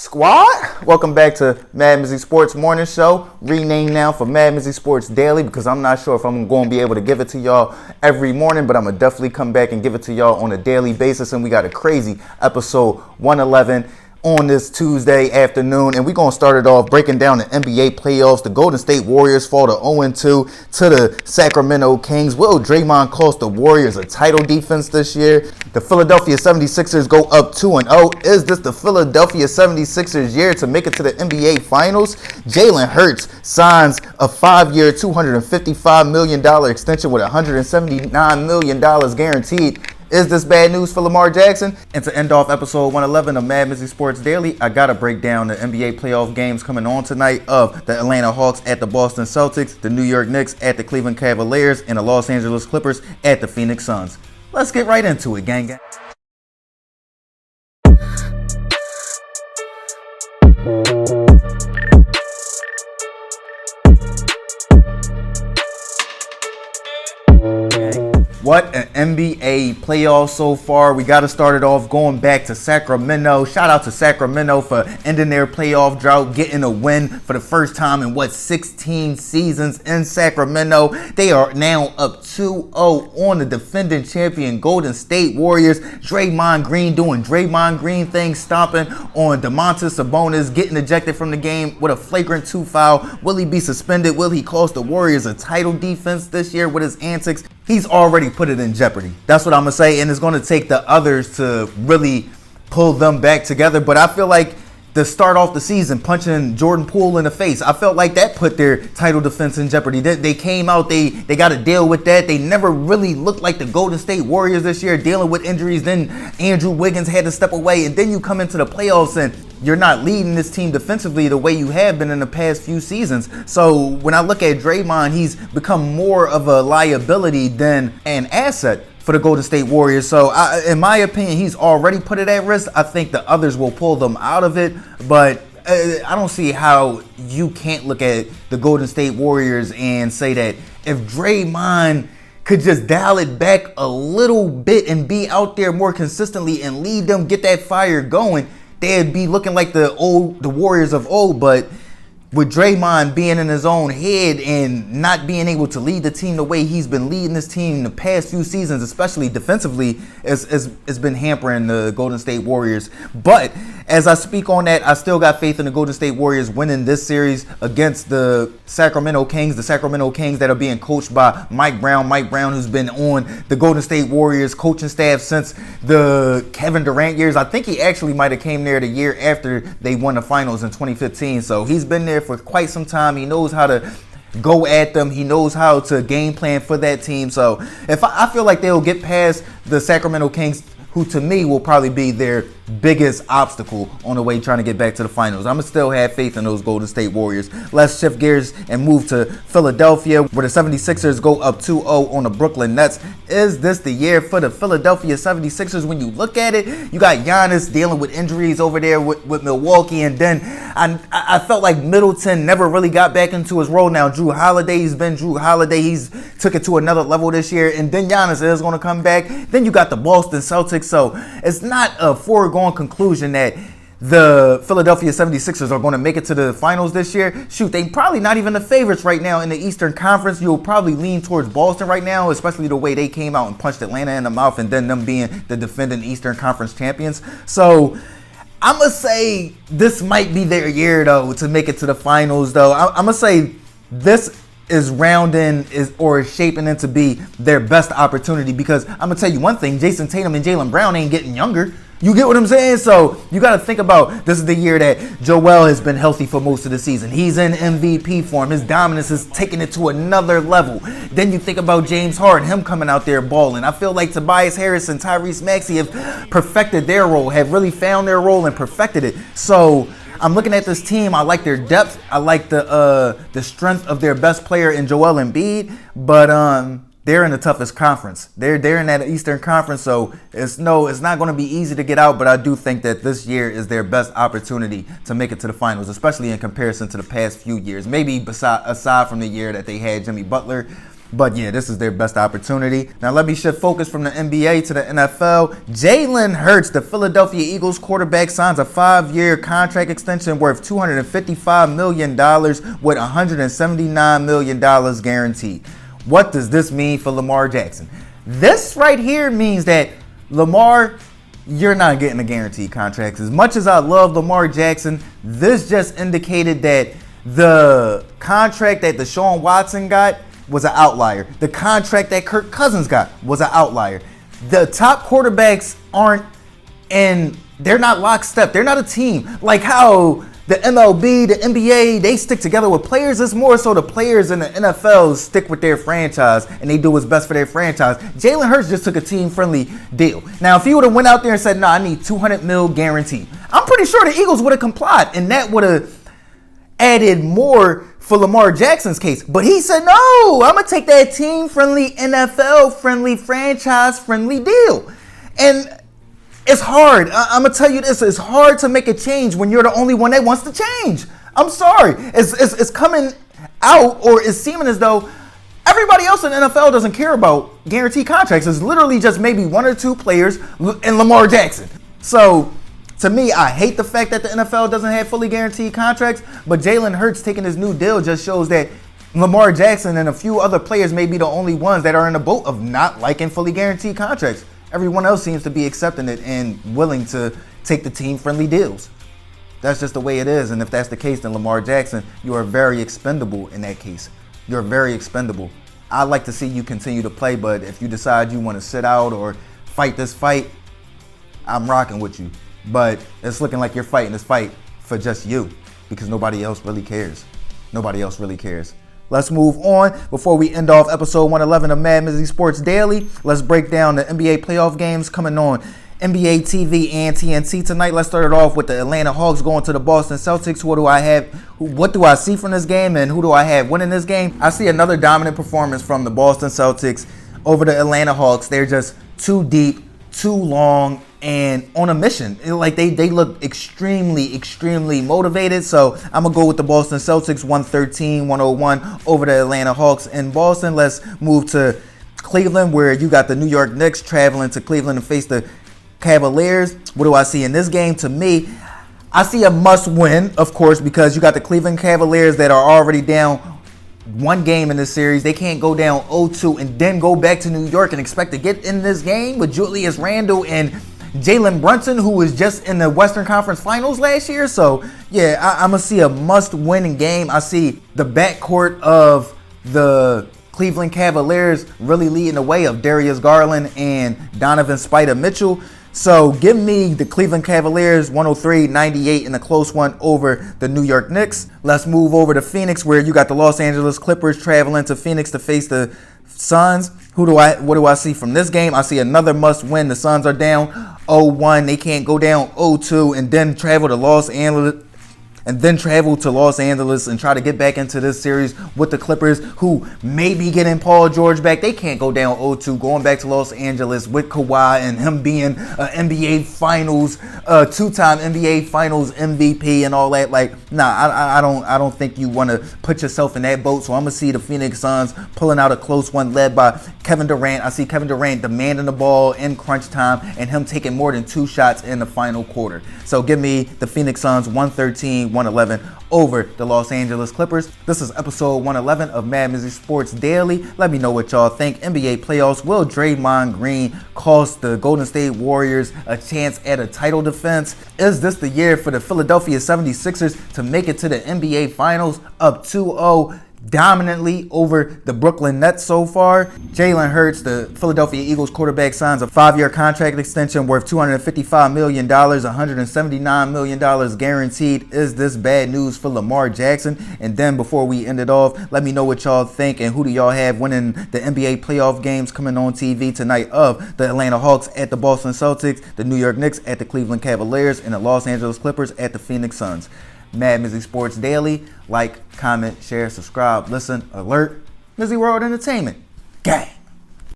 Squad, welcome back to MadMizzy Sports Morning Show, renamed now for MadMizzy Sports Daily because I'm not sure if I'm going to be able to give it to y'all every morning, but I'm going to definitely come back and give it to y'all on a daily basis. And we got a crazy episode 111 on this Tuesday afternoon, and we're going to start it off breaking down the NBA playoffs. The Golden State Warriors fall to 0-2 to the Sacramento Kings. Will Draymond cost the Warriors a title defense this year? The Philadelphia 76ers go up 2-0. Is this the Philadelphia 76ers year to make it to the NBA Finals? Jalen Hurts signs a 5-year, $255 million extension with $179 million guaranteed. Is this bad news for Lamar Jackson? And to end off episode 111 of MadMizzy Sports Daily, I got to break down the NBA playoff games coming on tonight of the Atlanta Hawks at the Boston Celtics, the New York Knicks at the Cleveland Cavaliers, and the Los Angeles Clippers at the Phoenix Suns. Let's get right into it, gang. What an NBA playoff so far. We got to start it off going back to Sacramento. Shout out to Sacramento for ending their playoff drought, getting a win for the first time in 16 seasons in Sacramento. They are now up 2-0 on the defending champion Golden State Warriors. Draymond Green doing Draymond Green things, stomping on Domantas Sabonis, getting ejected from the game with a flagrant 2 foul. Will he be suspended? Will he cost the Warriors a title defense this year with his antics? He's already put it in jeopardy. That's what I'm going to say. And it's going to take the others to really pull them back together. But I feel like to start off the season, punching Jordan Poole in the face, I felt like that put their title defense in jeopardy. They came out, they got to deal with that. They never really looked like the Golden State Warriors this year, dealing with injuries. Then Andrew Wiggins had to step away. And then you come into the playoffs and you're not leading this team defensively the way you have been in the past few seasons. So when I look at Draymond, he's become more of a liability than an asset for the Golden State Warriors. So in my opinion, he's already put it at risk. I think the others will pull them out of it. But I don't see how you can't look at the Golden State Warriors and say that if Draymond could just dial it back a little bit and be out there more consistently and lead them, get that fire going, they'd be looking like the Warriors of old. But with Draymond being in his own head and not being able to lead the team the way he's been leading this team the past few seasons, especially defensively, it's been hampering the Golden State Warriors. But as I speak on that, I still got faith in the Golden State Warriors winning this series against the Sacramento Kings that are being coached by Mike Brown, who's been on the Golden State Warriors coaching staff since the Kevin Durant years. I think he actually might have came there the year after they won the finals in 2015. So he's been there for quite some time. He knows how to go at them. He knows how to game plan for that team. So if I feel like they'll get past the Sacramento Kings, who to me will probably be their biggest obstacle on the way trying to get back to the finals. I'm going to still have faith in those Golden State Warriors. Let's shift gears and move to Philadelphia, where the 76ers go up 2-0 on the Brooklyn Nets. Is this the year for the Philadelphia 76ers? When you look at it, you got Giannis dealing with injuries over there with Milwaukee, and then I felt like Middleton never really got back into his role. Now Drew Holiday's been Drew Holiday. He's took it to another level this year, and then Giannis is going to come back. Then you got the Boston Celtics. So it's not a foregone conclusion that the Philadelphia 76ers are going to make it to the finals this year. Shoot, they probably not even the favorites right now in the Eastern Conference. You'll probably lean towards Boston right now, especially the way they came out and punched Atlanta in the mouth, and then them being the defending Eastern Conference champions. So I'm going to say this might be their year, though, to make it to the finals, though. I'm going to say this is shaping into be their best opportunity, because I'm going to tell you one thing, Jason Tatum and Jaylen Brown ain't getting younger. You get what I'm saying? So you got to think about, this is the year that Joel has been healthy for most of the season. He's in MVP form. His dominance is taking it to another level. Then you think about James Harden, him coming out there balling. I feel like Tobias Harris and Tyrese Maxey have perfected their role, have really found their role and perfected it. So I'm looking at this team. I like their depth. I like the strength of their best player in Joel Embiid. But they're in the toughest conference. They're in that Eastern Conference, so it's not going to be easy to get out. But I do think that this year is their best opportunity to make it to the finals, especially in comparison to the past few years. Maybe aside from the year that they had Jimmy Butler. But yeah, this is their best opportunity. Now let me shift focus from the NBA to the NFL. Jalen Hurts, the Philadelphia Eagles quarterback, signs a 5-year contract extension worth $255 million with $179 million guaranteed. What does this mean for Lamar Jackson? This right here means that Lamar, you're not getting a guaranteed contract. As much as I love Lamar Jackson, this just indicated that the contract that Deshaun Watson got was an outlier. The contract that Kirk Cousins got was an outlier. The top quarterbacks aren't, and they're not lockstep. They're not a team. Like how the MLB, the NBA, they stick together with players. It's more so the players in the NFL stick with their franchise and they do what's best for their franchise. Jalen Hurts just took a team-friendly deal. Now, if he would have went out there and said, "No, I need $200 million guaranteed," I'm pretty sure the Eagles would have complied, and that would have added more for Lamar Jackson's case. But he said, "No, I'm going to take that team-friendly, NFL-friendly, franchise-friendly deal." And it's hard. I'm going to tell you this. It's hard to make a change when you're the only one that wants to change. I'm sorry. It's coming out, or it's seeming as though everybody else in the NFL doesn't care about guaranteed contracts. It's literally just maybe one or two players and Lamar Jackson. So to me, I hate the fact that the NFL doesn't have fully guaranteed contracts, but Jalen Hurts taking his new deal just shows that Lamar Jackson and a few other players may be the only ones that are in the boat of not liking fully guaranteed contracts. Everyone else seems to be accepting it and willing to take the team-friendly deals. That's just the way it is, and if that's the case, then Lamar Jackson, you are very expendable in that case. You're very expendable. I'd like to see you continue to play, but if you decide you want to sit out or fight this fight, I'm rocking with you. But it's looking like you're fighting this fight for just you, because nobody else really cares. Nobody else really cares. Let's move on. Before we end off episode 111 of MadMizzy Sports Daily, let's break down the NBA playoff games coming on NBA TV and TNT tonight. Let's start it off with the Atlanta Hawks going to the Boston Celtics. What do I see from this game, and who do I have winning this game? I see another dominant performance from the Boston Celtics over the Atlanta Hawks. They're just too deep, too long, and on a mission. Like they look extremely motivated. So I'm gonna go with the Boston Celtics 113-101 over the Atlanta Hawks in Boston. Let's move to Cleveland, where you got the New York Knicks traveling to Cleveland to face the Cavaliers. What do I see in this game? To me, I see a must win, of course, because you got the Cleveland Cavaliers that are already down one game in this series. They can't go down 0-2 and then go back to New York and expect to get in this game with Julius Randle and Jalen Brunson, who was just in the Western Conference Finals last year. So, yeah, I'm going to see a must-win game. I see the backcourt of the Cleveland Cavaliers really leading the way of Darius Garland and Donovan Spider Mitchell. So give me the Cleveland Cavaliers 103-98 in a close one over the New York Knicks. Let's move over to Phoenix, where you got the Los Angeles Clippers traveling to Phoenix to face the Suns. What do I see from this game? I see another must win. The Suns are down 0-1. They can't go down 0-2 and then travel to Los Angeles and try to get back into this series with the Clippers, who may be getting Paul George back. They can't go down 0-2, going back to Los Angeles with Kawhi and him being NBA Finals, two-time NBA Finals MVP and all that. Like, nah, I don't think you want to put yourself in that boat. So I'm gonna see the Phoenix Suns pulling out a close one, led by Kevin Durant. I see Kevin Durant demanding the ball in crunch time and him taking more than 2 shots in the final quarter. So give me the Phoenix Suns 113-111 over the Los Angeles Clippers. This is episode 111 of MadMizzy Sports Daily. Let me know what y'all think. NBA playoffs. Will Draymond Green cost the Golden State Warriors a chance at a title defense? Is this the year for the Philadelphia 76ers to make it to the NBA Finals up 2-0 dominantly over the Brooklyn Nets so far? Jalen Hurts, the Philadelphia Eagles quarterback, signs a 5-year contract extension worth $255 million, $179 million guaranteed. Is this bad news for Lamar Jackson? And then before we end it off, let me know what y'all think and who do y'all have winning the NBA playoff games coming on TV tonight of the Atlanta Hawks at the Boston Celtics, the New York Knicks at the Cleveland Cavaliers, and the Los Angeles Clippers at the Phoenix Suns. MadMizzy Sports Daily. Like, comment, share, subscribe, listen, alert. MizzyWorld Entertainment. Gang.